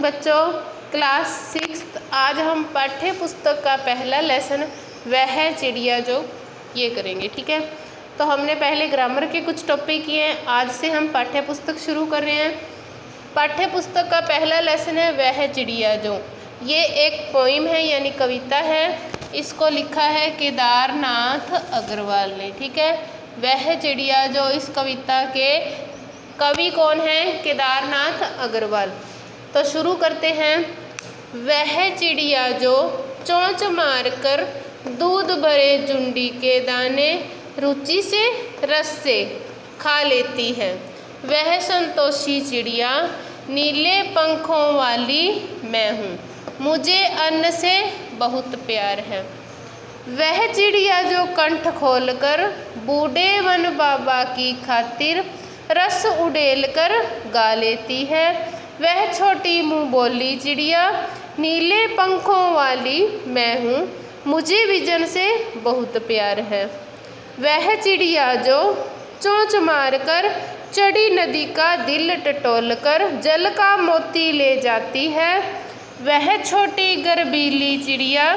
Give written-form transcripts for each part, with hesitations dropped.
बच्चों, क्लास 6 आज हम पाठ्य पुस्तक का पहला लेसन वह चिड़िया जो ये करेंगे। ठीक है, तो हमने पहले ग्रामर के कुछ टॉपिक किए हैं, आज से हम पाठ्य पुस्तक शुरू कर रहे हैं। पाठ्य पुस्तक का पहला लेसन है वह चिड़िया जो। ये एक पोइम है यानी कविता है, इसको लिखा है केदारनाथ अग्रवाल ने। ठीक है, वह चिड़िया जो, इस कविता के कवि कौन है? केदारनाथ अग्रवाल। तो शुरू करते हैं। वह चिड़िया जो चोंच मारकर दूध भरे जुंडी के दाने रुचि से रस से खा लेती है, वह संतोषी चिड़िया नीले पंखों वाली मैं हूँ, मुझे अन्न से बहुत प्यार है। वह चिड़िया जो कंठ खोलकर बूढ़े वन बाबा की खातिर रस उड़ेल कर गा लेती है, वह छोटी मुँह बोली चिड़िया नीले पंखों वाली मैं हूँ, मुझे विजन से बहुत प्यार है। वह चिड़िया जो चोंच मारकर चढ़ी नदी का दिल टटोल कर जल का मोती ले जाती है, वह छोटी गर्वीली चिड़िया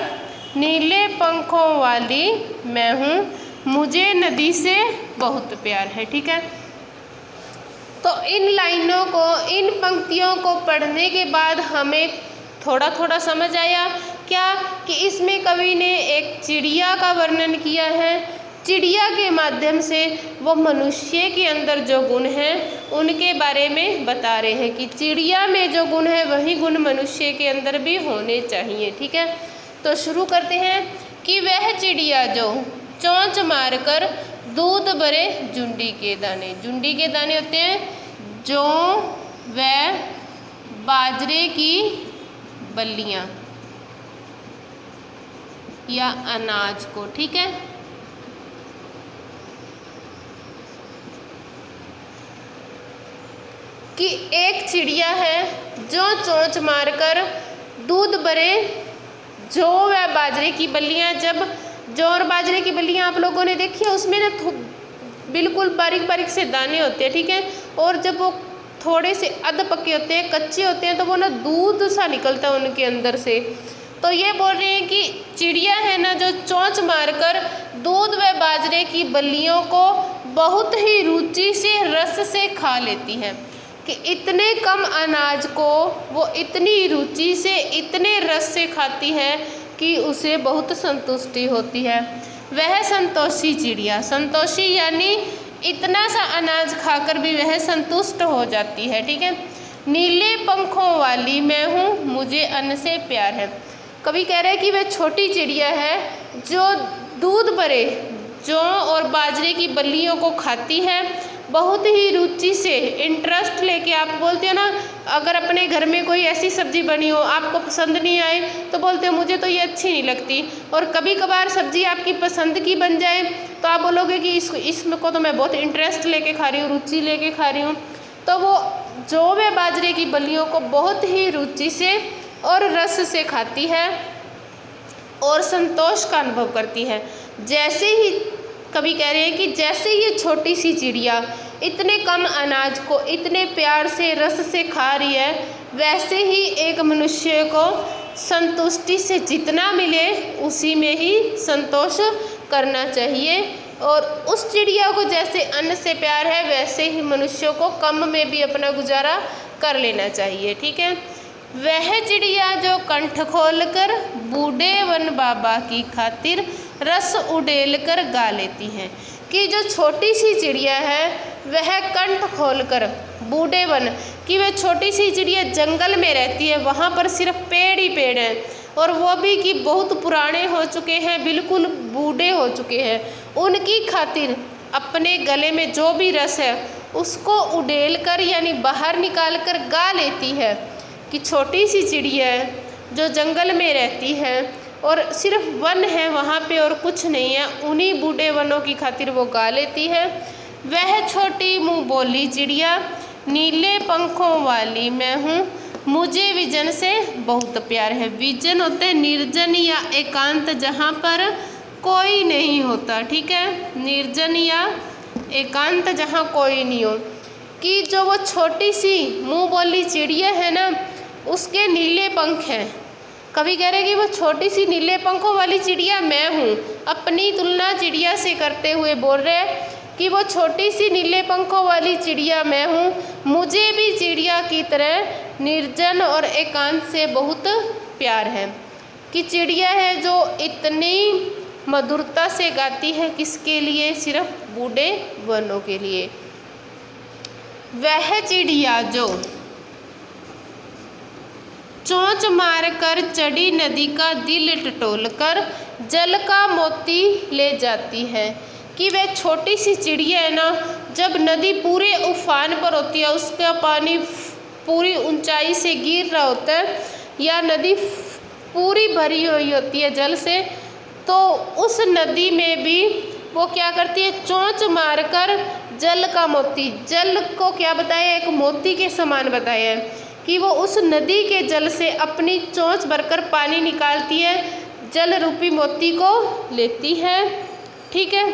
नीले पंखों वाली मैं हूँ, मुझे नदी से बहुत प्यार है। ठीक है, तो इन लाइनों को, इन पंक्तियों को पढ़ने के बाद हमें थोड़ा थोड़ा समझ आया क्या कि इसमें कवि ने एक चिड़िया का वर्णन किया है। चिड़िया के माध्यम से वो मनुष्य के अंदर जो गुण हैं उनके बारे में बता रहे हैं कि चिड़िया में जो गुण है वही गुण मनुष्य के अंदर भी होने चाहिए। ठीक है, तो शुरू करते हैं कि वह चिड़िया जो चोंच मारकर दूध भरे जुंडी के दाने, जुंडी के दाने होते हैं जौ व बाजरे की बल्लियाँ या अनाज को। ठीक है, कि एक चिड़िया है जो चोंच मारकर दूध भरे जौ व बाजरे की बल्लियाँ, जब जौ और बाजरे की बल्लियाँ आप लोगों ने देखी है, उसमें ना बिल्कुल बारीक बारीक से दाने होते हैं। ठीक है, और जब वो थोड़े से अध पके होते हैं, कच्चे होते हैं, तो वो ना दूध सा निकलता है उनके अंदर से। तो ये बोल रहे हैं कि चिड़िया है ना जो चोंच मारकर दूध व बाजरे की बल्लियों को बहुत ही रुचि से रस से खा लेती है, कि इतने कम अनाज को वो इतनी रुचि से इतने रस से खाती है कि उसे बहुत संतुष्टि होती है। वह संतोषी चिड़िया, संतोषी यानी इतना सा अनाज खाकर भी वह संतुष्ट हो जाती है। ठीक है, नीले पंखों वाली मैं हूँ, मुझे अन्न से प्यार है। कवि कह रहे हैं कि वह छोटी चिड़िया है जो दूध भरे जौ और बाजरे की बल्लियों को खाती है, बहुत ही रुचि से, इंटरेस्ट लेके। आप बोलते हो ना, अगर अपने घर में कोई ऐसी सब्जी बनी हो आपको पसंद नहीं आए तो बोलते हो मुझे तो ये अच्छी नहीं लगती, और कभी कभार सब्जी आपकी पसंद की बन जाए तो आप बोलोगे कि इसमें को तो मैं बहुत इंटरेस्ट लेके खा रही हूँ, रुचि लेके खा रही हूँ। तो वो जौ व बाजरे की बल्लियों को बहुत ही रुचि से और रस से खाती है और संतोष का अनुभव करती है। जैसे ही कवि कह रहे हैं कि जैसे ये छोटी सी चिड़िया इतने कम अनाज को इतने प्यार से रस से खा रही है, वैसे ही एक मनुष्य को संतुष्टि से जितना मिले उसी में ही संतोष करना चाहिए, और उस चिड़िया को जैसे अन्न से प्यार है वैसे ही मनुष्यों को कम में भी अपना गुजारा कर लेना चाहिए। ठीक है, वह चिड़िया जो कंठ खोलकर बूढ़े वन बाबा की खातिर रस उड़ेल कर गा लेती है, कि जो छोटी सी चिड़िया है वह कंठ खोलकर बूढ़े वन, कि वह छोटी सी चिड़िया जंगल में रहती है, वहाँ पर सिर्फ पेड़ ही पेड़ हैं, और वो भी कि बहुत पुराने हो चुके हैं, बिल्कुल बूढ़े हो चुके हैं, उनकी खातिर अपने गले में जो भी रस है उसको उड़ेल कर यानी बाहर निकाल कर गा लेती है, कि छोटी सी चिड़िया है जो जंगल में रहती है और सिर्फ वन है वहाँ पे और कुछ नहीं है, उन्हीं बूढ़े वनों की खातिर वो गा लेती है। वह छोटी मुँह बोली चिड़िया नीले पंखों वाली मैं हूँ, मुझे विजन से बहुत प्यार है। विजन होते हैं निर्जन या एकांत, जहाँ पर कोई नहीं होता। ठीक है, निर्जन या एकांत जहाँ कोई नहीं हो, कि जो वो छोटी सी मुँह बोली चिड़िया है ना, उसके नीले पंख हैं। कवि कह रहे कि वो छोटी सी नीले पंखों वाली चिड़िया मैं हूँ, अपनी तुलना चिड़िया से करते हुए बोल रहे हैं कि वो छोटी सी नीले पंखों वाली चिड़िया मैं हूँ, मुझे भी चिड़िया की तरह निर्जन और एकांत से बहुत प्यार है। कि चिड़िया है जो इतनी मधुरता से गाती है, किसके लिए? सिर्फ बूढ़े वनों के लिए। वह चिड़िया जो चोंच मारकर चढ़ी नदी का दिल टटोलकर जल का मोती ले जाती है। कि वह छोटी सी चिड़िया है ना, जब नदी पूरे उफान पर होती है, उसका पानी पूरी ऊंचाई से गिर रहा होता है या नदी पूरी भरी हुई होती है जल से, तो उस नदी में भी वो क्या करती है? चोंच मारकर जल का मोती, जल को क्या बताया? एक मोती के समान बताया है कि वो उस नदी के जल से अपनी चोंच भरकर पानी निकालती है, जल रूपी मोती को लेती है। ठीक है।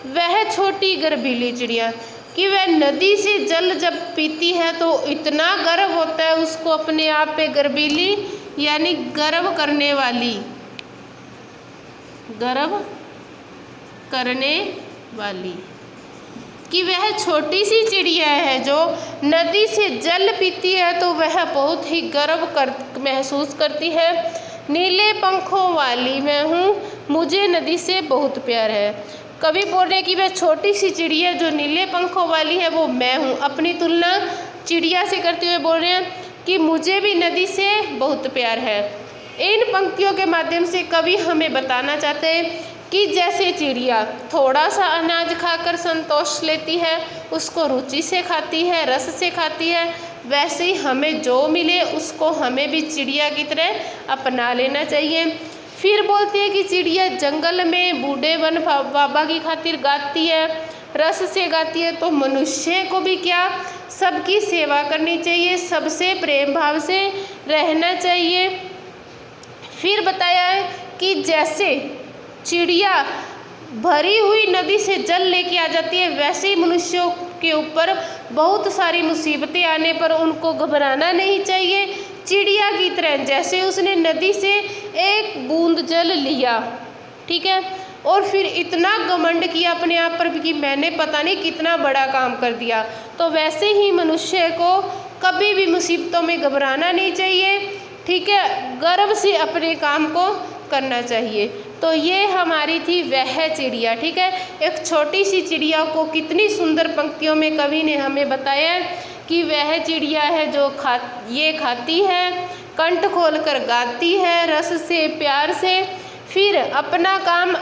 वह छोटी गर्भीली चिड़िया, कि वह नदी से जल जब पीती है तो इतना गर्व होता है उसको अपने आप पे, गर्भीली यानी गर्व करने वाली, गर्व करने वाली। कि वह छोटी सी चिड़िया है जो नदी से जल पीती है तो वह बहुत ही गर्व महसूस करती है। नीले पंखों वाली मैं हूँ, मुझे नदी से बहुत प्यार है। कवि बोल रहे कि वह छोटी सी चिड़िया जो नीले पंखों वाली है वो मैं हूँ, अपनी तुलना चिड़िया से करते हुए बोल रहे हैं कि मुझे भी नदी से बहुत प्यार है। इन पंक्तियों के माध्यम से कवि हमें बताना चाहते हैं कि जैसे चिड़िया थोड़ा सा अनाज खाकर संतोष लेती है, उसको रुचि से खाती है, रस से खाती है, वैसे ही हमें जो मिले उसको हमें भी चिड़िया की तरह अपना लेना चाहिए। फिर बोलती है कि चिड़िया जंगल में बूढ़े वन बाबा की खातिर गाती है, रस से गाती है, तो मनुष्य को भी क्या? सबकी सेवा करनी चाहिए, सबसे प्रेम भाव से रहना चाहिए। फिर बताया है कि जैसे चिड़िया भरी हुई नदी से जल लेके आ जाती है, वैसे ही मनुष्यों के ऊपर बहुत सारी मुसीबतें आने पर उनको घबराना नहीं चाहिए। चिड़िया की तरह जैसे उसने नदी से एक बूंद जल लिया, ठीक है, और फिर इतना घमंड किया अपने आप पर कि मैंने पता नहीं कितना बड़ा काम कर दिया, तो वैसे ही मनुष्य को कभी भी मुसीबतों में घबराना नहीं चाहिए। ठीक है, गर्व से अपने काम को करना चाहिए। तो ये हमारी थी वह चिड़िया। ठीक है, एक छोटी सी चिड़िया को कितनी सुंदर पंक्तियों में कवि ने हमें बताया कि वह चिड़िया है जो खाती है, कंठ खोलकर गाती है, रस से प्यार से, फिर अपना काम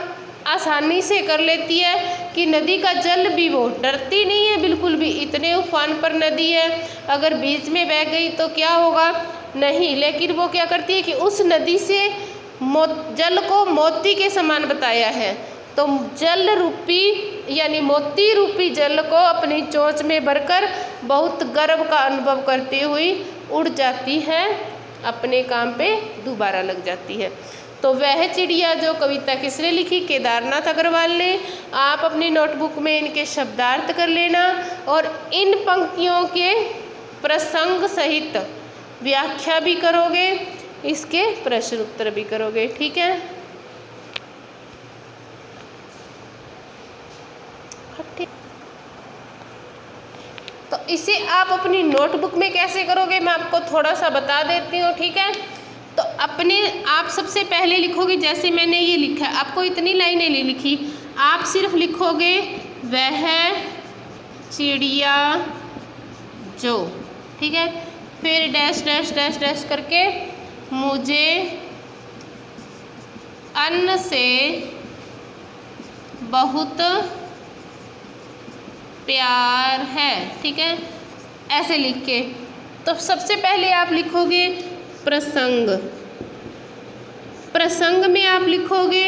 आसानी से कर लेती है कि नदी का जल भी वो डरती नहीं है बिल्कुल भी। इतने उफान पर नदी है, अगर बीच में बह गई तो क्या होगा? नहीं, लेकिन वो क्या करती है कि उस नदी से जल को मोती के समान बताया है, तो जल रूपी यानी मोती रूपी जल को अपनी चोंच में भरकर बहुत गर्व का अनुभव करती हुई उड़ जाती है, अपने काम पे दोबारा लग जाती है। तो वह चिड़िया जो कविता किसने लिखी? केदारनाथ अग्रवाल ने। आप अपनी नोटबुक में इनके शब्दार्थ कर लेना और इन पंक्तियों के प्रसंग सहित व्याख्या भी करोगे, इसके प्रश्न उत्तर भी करोगे। ठीक है, तो इसे आप अपनी नोटबुक में कैसे करोगे मैं आपको थोड़ा सा बता देती हूँ। ठीक है, तो आप सबसे पहले लिखोगे जैसे मैंने ये लिखा है, आपको इतनी लाइनें नहीं लिखी, आप सिर्फ लिखोगे वह चिड़िया जो, ठीक है, फिर डैश डैश डैश डैश करके मुझे अन्न से बहुत प्यार है। ठीक है, ऐसे लिख के तो सबसे पहले आप लिखोगे प्रसंग। प्रसंग में आप लिखोगे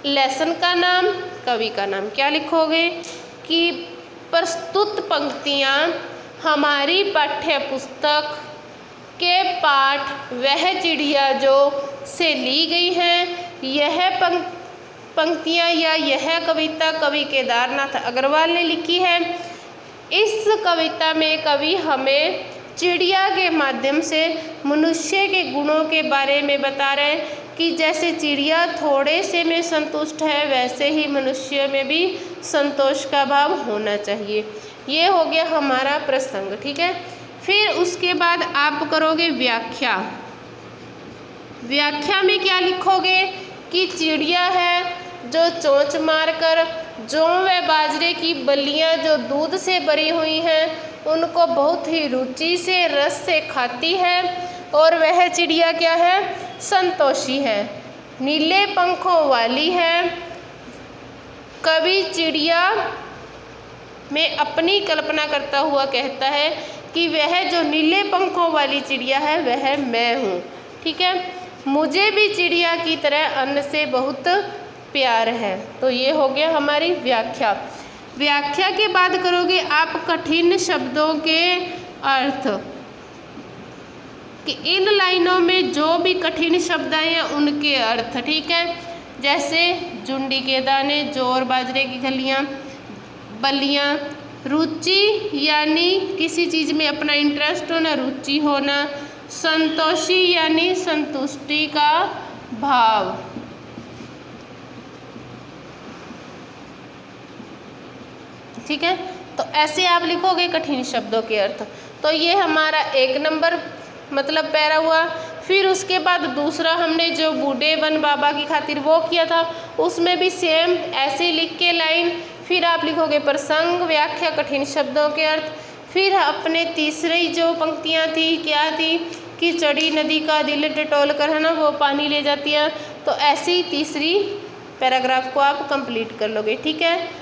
लेसन का नाम, कवि का नाम। क्या लिखोगे कि प्रस्तुत पंक्तियाँ हमारी पाठ्य पुस्तक के पाठ वह चिड़िया जो से ली गई हैं। यह पंक्तियाँ या यह कविता कवि केदारनाथ अग्रवाल ने लिखी है। इस कविता में कवि हमें चिड़िया के माध्यम से मनुष्य के गुणों के बारे में बता रहे हैं कि जैसे चिड़िया थोड़े से में संतुष्ट है, वैसे ही मनुष्य में भी संतोष का भाव होना चाहिए। ये हो गया हमारा प्रसंग, ठीक है। फिर उसके बाद आप करोगे व्याख्या। व्याख्या में क्या लिखोगे कि चिड़िया है जो चोंच मारकर जौ व बाजरे की बल्लियां जो दूध से भरी हुई हैं उनको बहुत ही रुचि से रस से खाती है, और वह चिड़िया क्या है, संतोषी है, नीले पंखों वाली है। कवि चिड़िया में अपनी कल्पना करता हुआ कहता है कि वह जो नीले पंखों वाली चिड़िया है वह मैं हूँ, ठीक है। मुझे भी चिड़िया की तरह अन्न से बहुत प्यार है। तो ये हो गया हमारी व्याख्या। व्याख्या के बाद करोगे आप कठिन शब्दों के अर्थ, कि इन लाइनों में जो भी कठिन शब्द आए हैं उनके अर्थ, ठीक है। जैसे जुंडी के दाने, जौर बाजरे की खलियाँ, बल्लियाँ। रुचि यानी किसी चीज़ में अपना इंटरेस्ट होना, रुचि होना। संतोषी यानी संतुष्टि का भाव। ठीक है, तो ऐसे आप लिखोगे कठिन शब्दों के अर्थ। तो ये हमारा 1 नंबर मतलब पैरा हुआ। फिर उसके बाद दूसरा हमने जो बूढ़े वन बाबा की खातिर वो किया था, उसमें भी सेम ऐसे लिख के लाइन, फिर आप लिखोगे प्रसंग, व्याख्या, कठिन शब्दों के अर्थ। फिर अपने तीसरी जो पंक्तियाँ थी क्या थी कि चढ़ी नदी का दिल टटोल कर, है ना, वो पानी ले जाती है। तो ऐसी तीसरी पैराग्राफ को आप कंप्लीट कर लोगे, ठीक है।